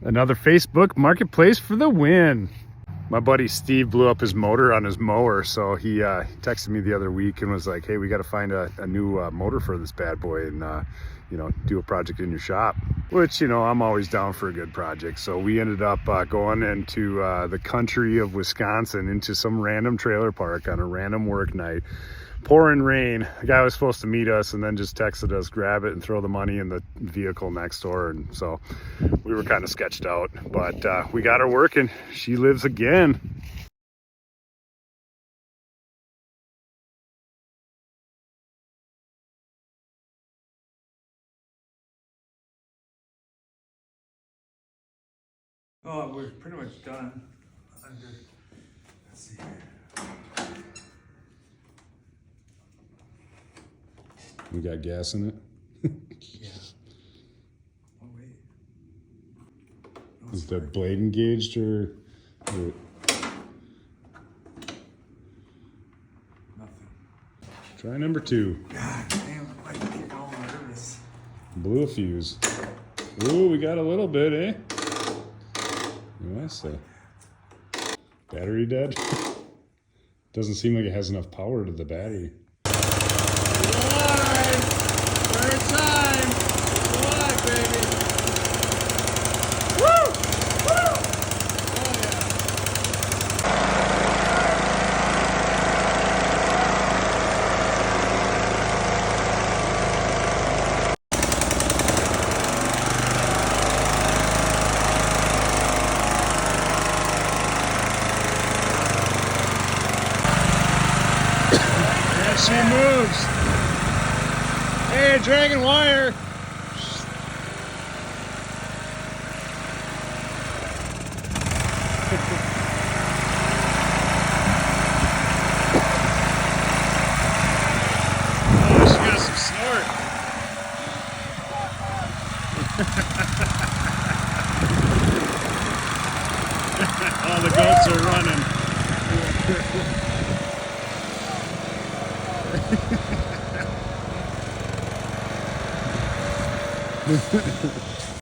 Another Facebook marketplace for the win. My buddy Steve blew up his motor on his mower, so he texted me the other week and was like, hey, we got to find a new motor for this bad boy and you know, do a project in your shop, which, you know, I'm always down for a good project. So we ended up going into the country of Wisconsin, into some random trailer park on a random work night. Pouring rain. The guy was supposed to meet us and then just texted us, grab it and throw the money in the vehicle next door. And so we were kind of sketched out, but we got her working. She lives again. Oh, we're pretty much done. Let's see here. We got gas in it. Yeah. Oh, wait. No, Is it's the fine. blade engaged or Nothing. try number 2? God damn, I get all nervous. Blew a fuse. Ooh, we got a little bit, eh? Yes. Battery dead? Doesn't seem like it has enough power to the battery. Third time. Alive, baby. Woo! Woo! Oh, There she moves. Hey, dragging wire. Oh, she got some snort. Oh, the goats are running.